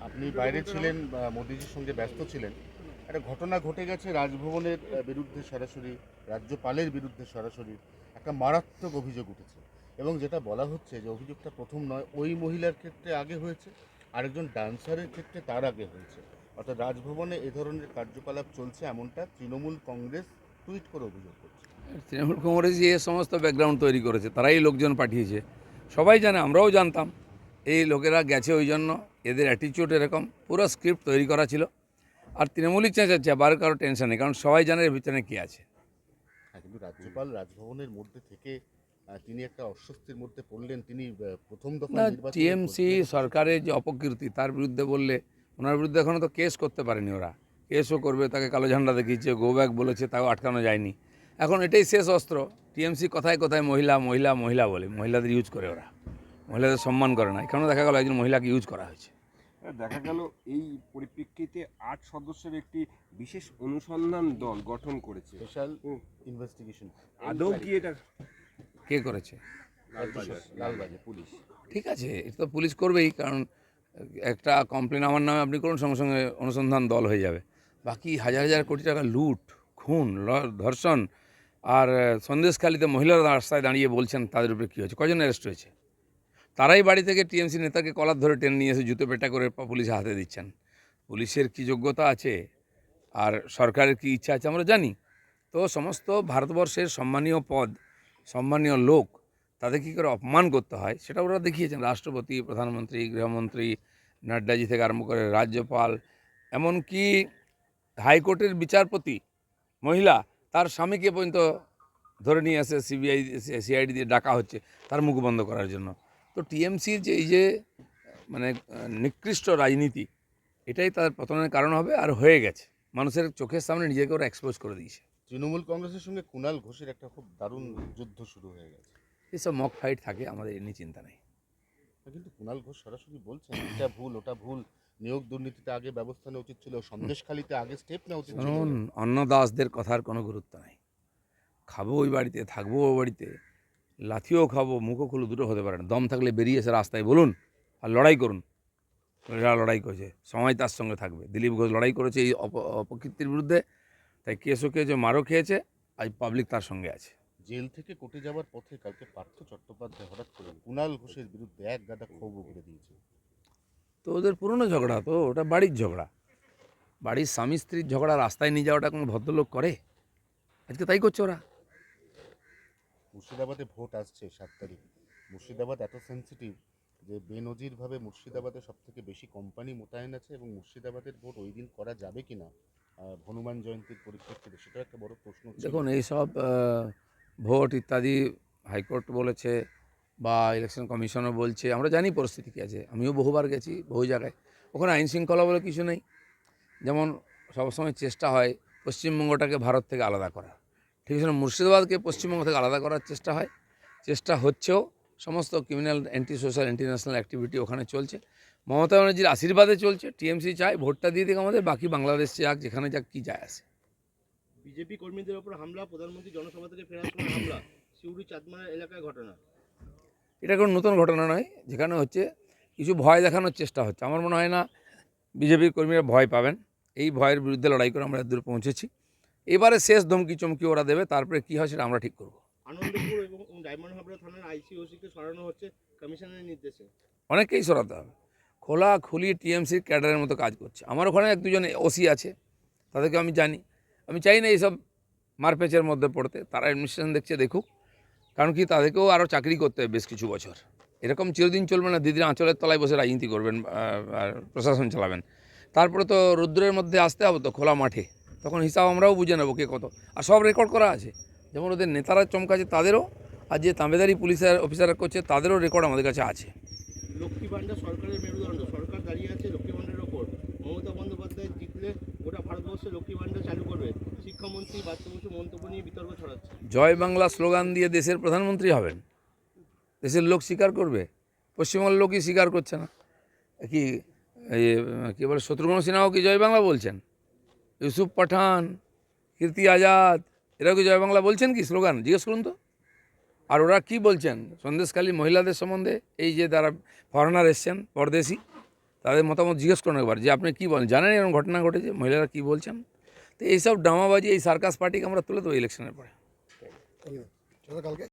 আপনি বাইরে ছিলেন বা মোদিজির সঙ্গে ব্যস্ত ছিলেন। একটা ঘটনা ঘটে গেছে রাজভবনের বিরুদ্ধে সরাসরি, রাজ্যপালের বিরুদ্ধে সরাসরি একটা মারাত্মক অভিযোগ উঠেছে, এবং যেটা বলা হচ্ছে যে অভিযোগটা প্রথম নয়, ওই মহিলার ক্ষেত্রে আগে হয়েছে, আরেকজন ডান্সারের ক্ষেত্রে তার আগে হয়েছে। অর্থাৎ রাজভবনে এ ধরনের কার্যকলাপ চলছে এমনটা তৃণমূল কংগ্রেস টুইট করে অভিযোগ করছে। তৃণমূল কংগ্রেস যে সমস্ত ব্যাকগ্রাউন্ড তৈরি করেছে তারাই লোকজন পাঠিয়েছে, সবাই জানে, আমরাও জানতাম। এই লোকেরা গেছে ওই জন্য, এদের অ্যাটিচিউড এরকম, পুরো স্ক্রিপ্ট তৈরি করা ছিল। আর তৃণমূলই চেঁচাচ্ছে, আবার কারো টেনশন নেই, কারণ সবাই জানে এর ভিতরে কী আছে। হ্যাঁ, কিন্তু রাজ্যপাল রাজভবনের মধ্যে থেকে তিনি একটা অস্বস্তির মধ্যে পড়লেন। তিনি প্রথম দফা না, নির্বাচনে টিএমসি সরকারের যে অপকীর্তি তার বিরুদ্ধে বললে, ওনার বিরুদ্ধে এখনও তো কেস করতে পারেনি ওরা। কেসও করবে, তাকে কালো ঝান্ডা দেখিয়েছে, গো ব্যাক বলেছে, তাও আটকানো যায়নি। এখন এটাই শেষ অস্ত্র। টিএমসি কথায় কথায় মহিলা মহিলা মহিলা বলে, মহিলাদের ইউজ করে ওরা, মহিলাদের সম্মান করে না। এখানেও দেখা গেল একজন মহিলাকে ইউজ করা হয়েছে। দেখা গেল এই পরিপ্রেক্ষিতে 8 সদস্যের একটি বিশেষ অনুসন্ধান দল গঠন করেছে। Special investigation. আদৌ কি এটা কে করেছে? লালবাগে পুলিশ। ঠিক আছে, এটা তো পুলিশ করবেই, কারণ একটা কমপ্লেন আমার নামে আপনি করুন, সঙ্গে সঙ্গে অনুসন্ধান দল হয়ে যাবে। বাকি হাজার হাজার কোটি টাকা লুট, খুন, ধর্ষণ, আর সন্দেশখালিতে মহিলারা রাস্তায় দাঁড়িয়ে বলছেন তাদের উপরে কী হয়েছে, কজন অ্যারেস্ট হয়েছে? তারাই বাড়ি থেকে টিএমসি নেতাকে কলার ধরে টেনে নিয়ে এসে জুতো পেটা করে পুলিশের হাতে দিচ্ছেন। পুলিশের কী যোগ্যতা আছে আর সরকারের কী ইচ্ছা আছে আমরা জানি। তো সমস্ত ভারতবর্ষের সম্মানীয় পদ, সম্মানীয় লোক, তাদের কী করে অপমান করতে হয় সেটা ওরা দেখিয়েছেন। রাষ্ট্রপতি, প্রধানমন্ত্রী, গৃহমন্ত্রী, নাড্ডাজি থেকে আরম্ভ করে রাজ্যপাল, এমনকি হাইকোর্টের বিচারপতি মহিলা, তার স্বামীকে পর্যন্ত ধরে নিয়ে আসে সিবিআই সিআইডি দিয়ে ডাকা হচ্ছে তার মুখ বন্ধ করার জন্য। তো টিএমসির যে এই যে মানে নিকৃষ্ট রাজনীতি, এটাই তার পতনের কারণ হবে, আর হয়ে গেছে। মানুষের চোখের সামনে নিজেকে ওরা এক্সপোজ করে দিয়েছে। তৃণমূল কংগ্রেসের সঙ্গে কুণাল ঘোষের একটা খুব দারুণ যুদ্ধ শুরু হয়ে গেছে। এসব মক ফাইট থাকে, আমাদের এ নিয়ে চিন্তা নেই। কিন্তু কুণাল ঘোষ সরাসরি বলছেন এটা ভুল, ওটা ভুল, নিয়োগ দুর্নীতিতে আগে ব্যবস্থা নেওয়া উচিত ছিল, সন্দেশখালিতে আগে স্টেপ নেওয়া উচিত ছিল। শুনুন, অন্নদাসদের কথার কোনো গুরুত্ব নেই। খাবো ওই বাড়িতে, থাকবো ওই বাড়িতে, লাথিও খাবো, মুখও খুলে, দুটো হতে পারে না। দম থাকলে বেরিয়ে এসে রাস্তায় বলুন আর লড়াই করুন। এরা লড়াই করেছে, সময় তার সঙ্গে থাকবে। দিলীপ ঘোষ লড়াই করেছে এই অপকীর্তির বিরুদ্ধে, তাই কেসও খেয়েছে, মারও খেয়েছে, আজ পাবলিক তার সঙ্গে আছে। জেল থেকে কোর্টে যাওয়ার পথে কালকে পার্থ চট্টোপাধ্যায় হঠাৎ করে কুণাল ঘোষের বিরুদ্ধে এক গাদা ক্ষোভ উগড়ে দিয়েছে। তো ওদের পুরনো ঝগড়া, তো ওটা বাড়ির ঝগড়া, বাড়ির স্বামী স্ত্রীর ঝগড়া রাস্তায় নিয়ে যাওয়াটা কোনো ভদ্রলোক করে? আজকে তাই করছে ওরা। মুর্শিদাবাদে ভোট আসছে 7 তারিখ। মুর্শিদাবাদ এত সেন্সিটিভ যে বেনজিরভাবে মুর্শিদাবাদে সবথেকে বেশি কোম্পানি মোতায়েন আছে, এবং মুর্শিদাবাদের ভোট ওই দিন করা যাবে কিনা হনুমান জয়ন্তীর পরিপ্রেক্ষিতে, সেটা একটা বড় প্রশ্ন ছিল। দেখুন, এইসব ভোট ইত্যাদি হাইকোর্ট বলেছে বা ইলেকশন কমিশনও বলছে, আমরা জানি পরিস্থিতি কী আছে। আমিও বহুবার গেছি বহু জায়গায়, ওখানে আইন শৃঙ্খলা বলে কিছু নেই। যেমন সবসময় চেষ্টা হয় পশ্চিমবঙ্গটাকে ভারত থেকে আলাদা করার, ঠিক আছে, মুর্শিদাবাদকে পশ্চিমবঙ্গ থেকে আলাদা করার চেষ্টা হয়, চেষ্টা হচ্ছেও। সমস্ত criminal, anti social, anti national activity ওখানে চলছে। মমতা ব্যানার্জির আশীর্বাদে চলছে। টিএমসি চায় ভোটটা দিয়ে দিক আমাদের, বাকি বাংলাদেশ যাক, যেখানে যাক, কী যায় আসে। বিজেপি কর্মীদের ওপর হামলা, প্রধানমন্ত্রী জনসভা থেকে ফেরার সময় হামলা, সিউড়ি চাঁদমারা এলাকায় ঘটনা। এটা কোনো নতুন ঘটনা নয়, যেখানে হচ্ছে কিছু ভয় দেখানোর চেষ্টা হচ্ছে। আমার মনে হয় না বিজেপির কর্মীরা ভয় পাবেন। এই ভয়ের বিরুদ্ধে লড়াই করে আমরা দূর পৌঁছেছি। এবারে শেষ ধমকি চমকি ওরা দেবে, তারপরে কী হয় সেটা আমরা ঠিক করব। আনন্দপুর এবং ডায়মন্ড হাবড়া থানার আইসিওসিকে সরানো হচ্ছে কমিশনের নির্দেশে। অনেককেই সরাতে হবে। খোলাখুলি টিএমসির ক্যাডারের মতো কাজ করছে। আমার ওখানে এক দুজন ওসি আছে, তাদেরকে আমি জানি। আমি চাই না এইসব মারপেচের মধ্যে পড়তে। তারা অ্যাডমিনিস্ট্রেশন দেখছে, দেখুক। কারণ কি, তাদেরকেও আরও চাকরি করতে হবে বেশ কিছু বছর। এরকম চিরদিন চলবে না, দিদির আঁচলের তলায় বসে রাজনীতি করবেন আর প্রশাসন চালাবেন। তারপরে তো রৌদ্রের মধ্যে আসতে হবে, তো খোলা মাঠে, তখন হিসাব আমরাও বুঝে নেবো কে কত। আর সব রেকর্ড করা আছে, যেমন ওদের নেতারা চমকাছে তাদেরও, আর যে তাঁবেদারি পুলিশের অফিসাররা করছে তাদেরও রেকর্ড আমাদের কাছে আছে। লক্ষ্মী ভাণ্ডার সরকারের মেরুদণ্ড, সরকার দাঁড়িয়ে আছে লক্ষ্মী ভাণ্ডারের ওপর। মমতা বন্দ্যোপাধ্যায় জিতলে গোটা ভারতবর্ষে লক্ষ্মী ভাণ্ডার চালু করবে। শিক্ষামন্ত্রী বাচ্চা বসু মন্তব্য নিয়ে বিতর্ক ছড়াচ্ছে। জয় বাংলা স্লোগান দিয়ে দেশের প্রধানমন্ত্রী হবেন, দেশের লোক স্বীকার করবে? পশ্চিমবঙ্গের লোকই স্বীকার করছে না। কি কী বলে, শত্রুঘ্ন সিনহাও কি জয় বাংলা বলছেন? ইউসুফ পাঠান, কীর্তি আজাদ, এরাও কি জয় বাংলা বলছেন কি স্লোগান? জিজ্ঞেস করুন তো। আর ওরা কি বলছেন সন্দেশখালী মহিলাদের সম্বন্ধে? এই যে তারা ফরেনার এসছেন, পরদেশি, তাদের মতামত জিজ্ঞেস করুন একবার যে আপনি কী বলেন, জানেন এরকম ঘটনা ঘটেছে, মহিলারা কী বলছেন। তো এইসব ড্রামাবাজি, এই সার্কাস পার্টিকে আমরা তুলে দেবো ইলেকশনের পরে। চলো কালকে